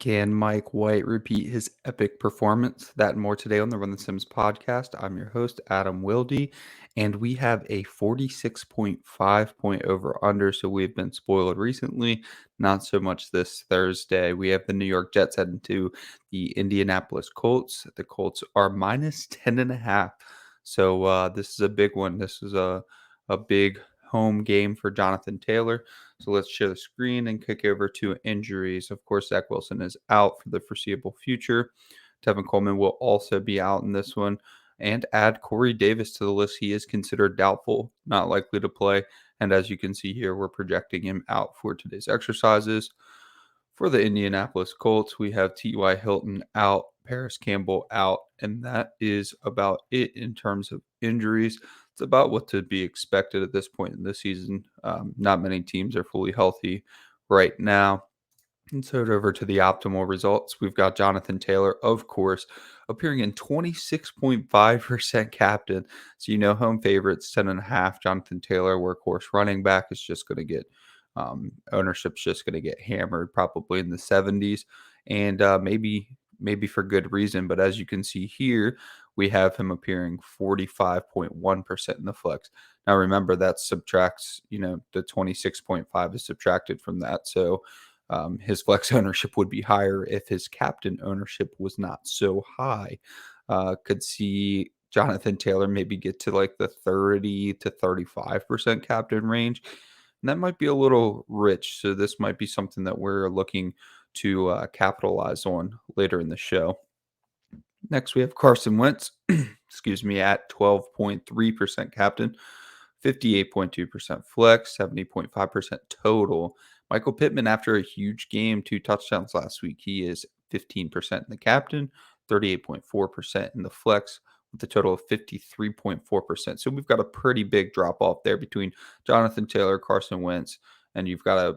Can Mike White repeat his epic performance? That and more today on the Run the Sims podcast. I'm your host, Adam Wilde, and we have a 46.5 point over under. So we've been spoiled recently, not so much this Thursday. We have the New York Jets heading to the Indianapolis Colts. The Colts are minus 10.5. So this is a big one. This is a big home game for Jonathan Taylor. So let's share the screen and kick over to injuries. Of course, Zach Wilson is out for the foreseeable future. Tevin Coleman will also be out in this one. And add Corey Davis to the list. He is considered doubtful, not likely to play. And as you can see here, we're projecting him out for today's exercises. For the Indianapolis Colts, we have T.Y. Hilton out, Paris Campbell out, and that is about it in terms of injuries. It's about what to be expected at this point in the season. Not many teams are fully healthy right now. And so over to the optimal results. We've got Jonathan Taylor, of course, appearing in 26.5% captain. So, home favorites, 10.5. Jonathan Taylor, workhorse running back, is just going to get ownership's just going to get hammered probably in the 70s. And maybe for good reason. But as you can see here, we have him appearing 45.1% in the flex. Now, remember, that subtracts, the 26.5 is subtracted from that. So, his flex ownership would be higher if his captain ownership was not so high. Could see Jonathan Taylor maybe get to like the 30 to 35% captain range. And that might be a little rich. So this might be something that we're looking to capitalize on later in the show. Next, we have Carson Wentz, excuse me, at 12.3% captain, 58.2% flex, 70.5% total. Michael Pittman, after a huge game, 2 touchdowns last week, he is 15% in the captain, 38.4% in the flex, with a total of 53.4%. So we've got a pretty big drop off there between Jonathan Taylor, Carson Wentz, and you've got a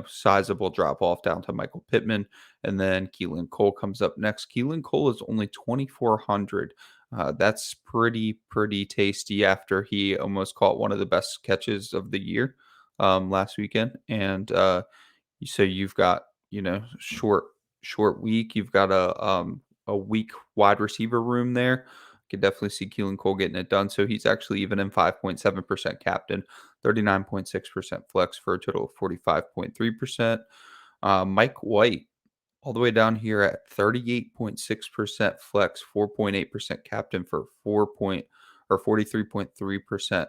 sizable drop off down to Michael Pittman. And then Keelan Cole comes up next. Keelan Cole is only 2,400. That's pretty tasty after he almost caught one of the best catches of the year last weekend. And so you've got short week. You've got a weak wide receiver room there. Could definitely see Keelan Cole getting it done. So he's actually even in 5.7% captain, 39.6% flex for a total of 45.3%. Mike White, all the way down here at 38.6% flex, 4.8% captain for 43.3%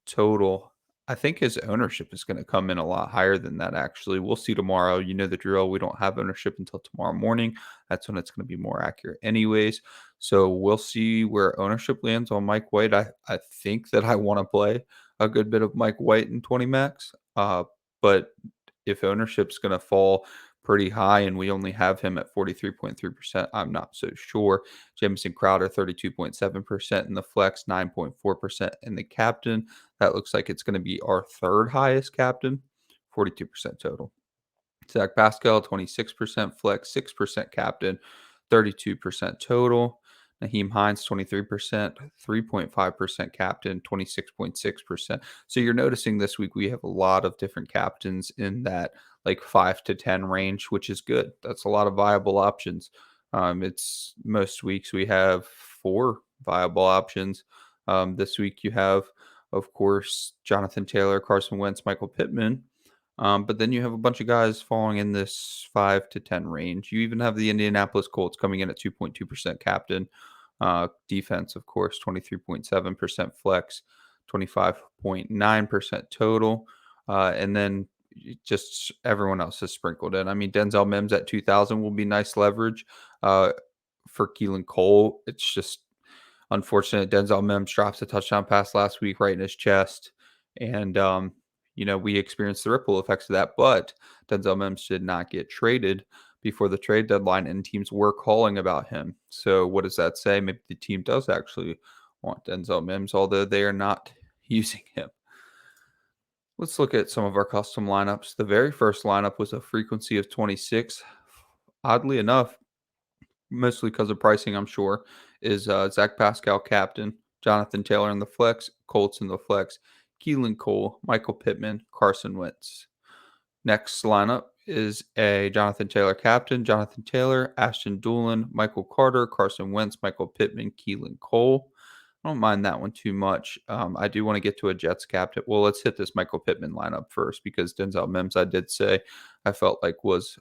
total. I think his ownership is going to come in a lot higher than that, actually. We'll see tomorrow. You know the drill. We don't have ownership until tomorrow morning. That's when it's going to be more accurate anyways. So we'll see where ownership lands on Mike White. I think that I want to play a good bit of Mike White in 20 max. But if ownership's going to fall pretty high and we only have him at 43.3%, I'm not so sure. Jamison Crowder, 32.7% in the flex, 9.4% in the captain. That looks like it's going to be our third highest captain, 42% total. Zach Pascal, 26% flex, 6% captain, 32% total. Naheem Hines, 23%, 3.5% captain, 26.6%. So you're noticing this week we have a lot of different captains in that like 5 to 10 range, which is good. That's a lot of viable options. It's most weeks we have 4 viable options. This week you have, of course, Jonathan Taylor, Carson Wentz, Michael Pittman. But then you have a bunch of guys falling in this 5 to 10 range. You even have the Indianapolis Colts coming in at 2.2% captain. Defense, of course, 23.7% flex, 25.9% total. And then just everyone else is sprinkled in. I mean, Denzel Mims at 2,000 will be nice leverage. For Keelan Cole, it's just unfortunate. Denzel Mims drops a touchdown pass last week right in his chest. And, we experienced the ripple effects of that, but Denzel Mims did not get traded before the trade deadline, and teams were calling about him. So what does that say? Maybe the team does actually want Denzel Mims, although they are not using him. Let's look at some of our custom lineups. The very first lineup was a frequency of 26. Oddly enough, mostly because of pricing, I'm sure, is Zach Pascal captain, Jonathan Taylor in the flex, Colts in the flex, Keelan Cole, Michael Pittman, Carson Wentz. Next lineup is a Jonathan Taylor captain. Jonathan Taylor, Ashton Doolin, Michael Carter, Carson Wentz, Michael Pittman, Keelan Cole. I don't mind that one too much. I do want to get to a Jets captain. Well, let's hit this Michael Pittman lineup first because Denzel Mims, I did say I felt like was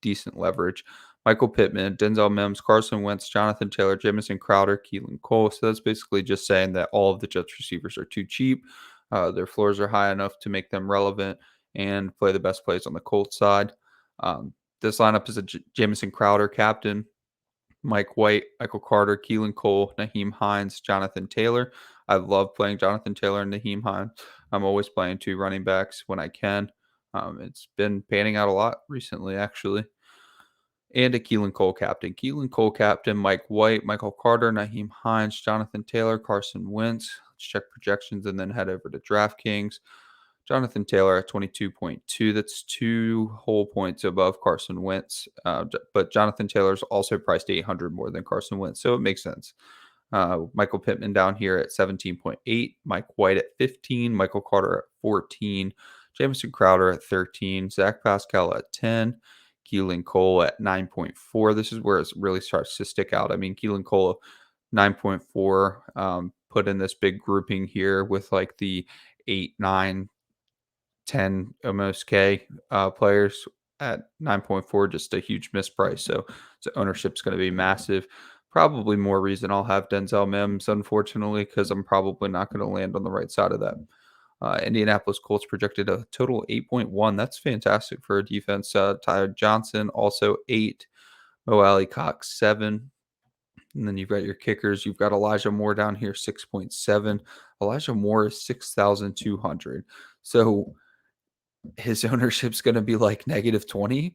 decent leverage. Michael Pittman, Denzel Mims, Carson Wentz, Jonathan Taylor, Jamison Crowder, Keelan Cole. So that's basically just saying that all of the Jets receivers are too cheap. Their floors are high enough to make them relevant and play the best plays on the Colts side. This lineup is a Jamison Crowder captain, Mike White, Michael Carter, Keelan Cole, Naheem Hines, Jonathan Taylor. I love playing Jonathan Taylor and Naheem Hines. I'm always playing two running backs when I can. It's been panning out a lot recently, actually. And a Keelan Cole captain. Keelan Cole captain, Mike White, Michael Carter, Naheem Hines, Jonathan Taylor, Carson Wentz. Let's check projections and then head over to DraftKings. Jonathan Taylor at 22.2. That's 2 whole points above Carson Wentz. But Jonathan Taylor's also priced 800 more than Carson Wentz, so it makes sense. Michael Pittman down here at 17.8. Mike White at 15. Michael Carter at 14. Jamison Crowder at 13. Zach Pascal at 10. Keelan Cole at 9.4. This is where it really starts to stick out. I mean, Keelan Cole 9.4 put in this big grouping here with like the 8, 9, 10 almost K players at 9.4, just a huge misprice. So ownership's going to be massive. Probably more reason I'll have Denzel Mims, unfortunately, because I'm probably not going to land on the right side of that. Indianapolis Colts projected a total 8.1. That's fantastic for a defense. Tyler Johnson also 8. Mo Alley Cox 7. And then you've got your kickers. You've got Elijah Moore down here 6.7. Elijah Moore is 6,200. So his ownership's going to be like -20,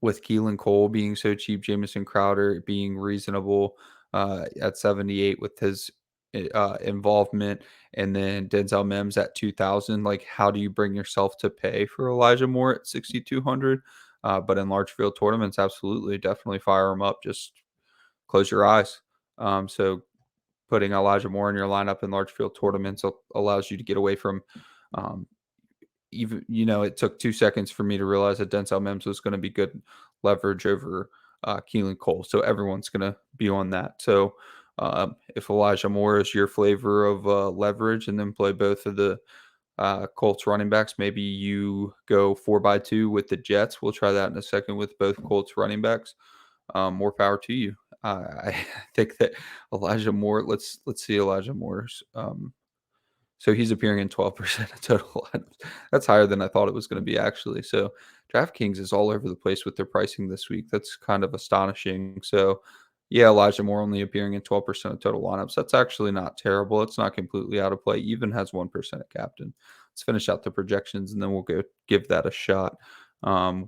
with Keelan Cole being so cheap, Jamison Crowder being reasonable at 78 with his involvement, and then Denzel Mims at 2,000. Like, how do you bring yourself to pay for Elijah Moore at 6,200? But in large field tournaments, absolutely, definitely fire him up. Just close your eyes. So putting Elijah Moore in your lineup in large field tournaments allows you to get away from um, even it took 2 seconds for me to realize that Denzel Mims was going to be good leverage over Keelan Cole. So everyone's going to be on that. So if Elijah Moore is your flavor of leverage, and then play both of the Colts running backs, maybe you go 4x2 with the Jets. We'll try that in a second with both Colts running backs. More power to you. I think that Elijah Moore. Let's see Elijah Moore's. So he's appearing in 12% of total lineups. That's higher than I thought it was going to be, actually. So DraftKings is all over the place with their pricing this week. That's kind of astonishing. So yeah, Elijah Moore only appearing in 12% of total lineups. That's actually not terrible. It's not completely out of play. Even has 1% at captain. Let's finish out the projections and then we'll go give that a shot.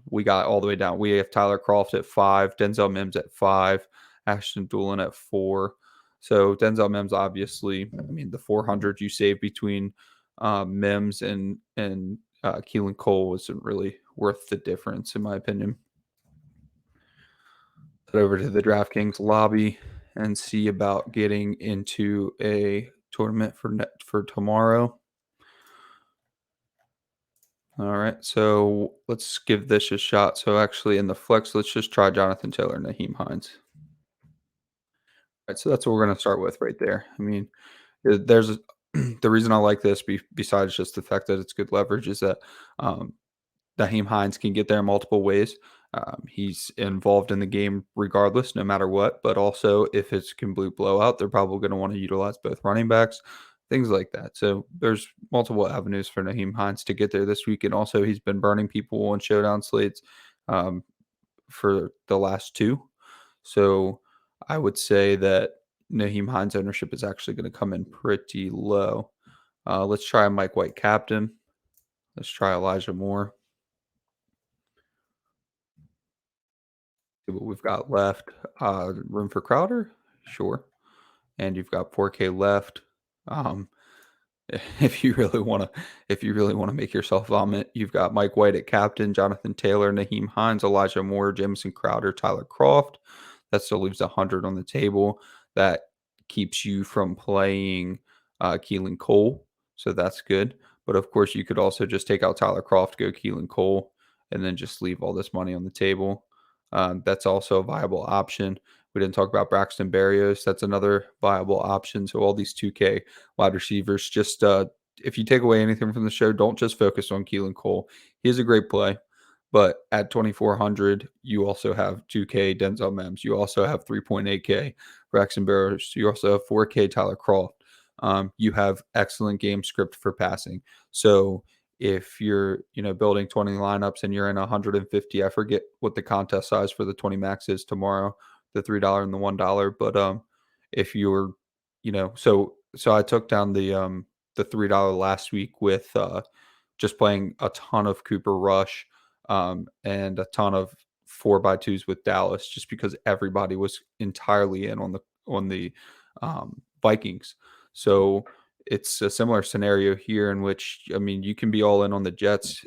We got all the way down. We have Tyler Croft at 5, Denzel Mims at 5, Ashton Doolin at 4. So Denzel Mims, obviously, I mean, the 400 you save between Mims and Keelan Cole wasn't really worth the difference, in my opinion. Head over to the DraftKings lobby and see about getting into a tournament for tomorrow. All right, so let's give this a shot. So actually, in the flex, let's just try Jonathan Taylor and Naheem Hines. All right, so that's what we're going to start with right there. I mean, there's the reason I like this, besides just the fact that it's good leverage, is that Naheem Hines can get there multiple ways. He's involved in the game regardless, no matter what. But also, if it's complete blowout, they're probably going to want to utilize both running backs, things like that. So there's multiple avenues for Naheem Hines to get there this week. And also, he's been burning people on showdown slates for the last two. So I would say that Naheem Hines' ownership is actually going to come in pretty low. Let's try Mike White captain. Let's try Elijah Moore. See what we've got left. Room for Crowder? Sure. And you've got 4K left. Um, if you really want to make yourself vomit, you've got Mike White at captain, Jonathan Taylor, Naheem Hines, Elijah Moore, Jamison Crowder, Tyler Croft. That still leaves 100 on the table. That keeps you from playing Keelan Cole, so that's good. But of course, you could also just take out Tyler Croft, go Keelan Cole, and then just leave all this money on the table. That's also a viable option. We didn't talk about Braxton Berrios. That's another viable option. So all these 2K wide receivers, just if you take away anything from the show, don't just focus on Keelan Cole. He is a great play. But at 2,400, you also have 2K Denzel Mims. You also have 3.8K Braxton Berrios. You also have 4K Tyler Croft. You have excellent game script for passing. So if you're building 20 lineups and you're in 150, I forget what the contest size for the 20 max is tomorrow, the $3 and the $1. But if you're so I took down the $3 last week with just playing a ton of Cooper Rush and a ton of 4x2s with Dallas, just because everybody was entirely in on the Vikings. So it's a similar scenario here in which, I mean, you can be all in on the Jets,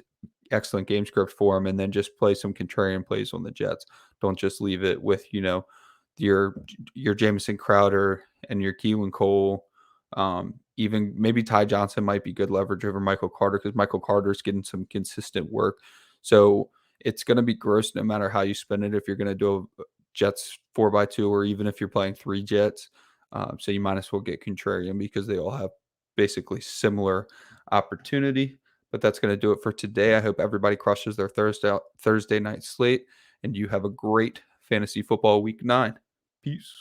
excellent game script for them, and then just play some contrarian plays on the Jets. Don't just leave it with, your Jamison Crowder and your Keelan Cole. Even maybe Ty Johnson might be good leverage over Michael Carter because Michael Carter's getting some consistent work. So it's going to be gross no matter how you spend it. If you're going to do a Jets 4x2, or even if you're playing 3 Jets, so you might as well get contrarian because they all have basically similar opportunity. But that's going to do it for today. I hope everybody crushes their Thursday night slate, and you have a great fantasy football week 9. Peace.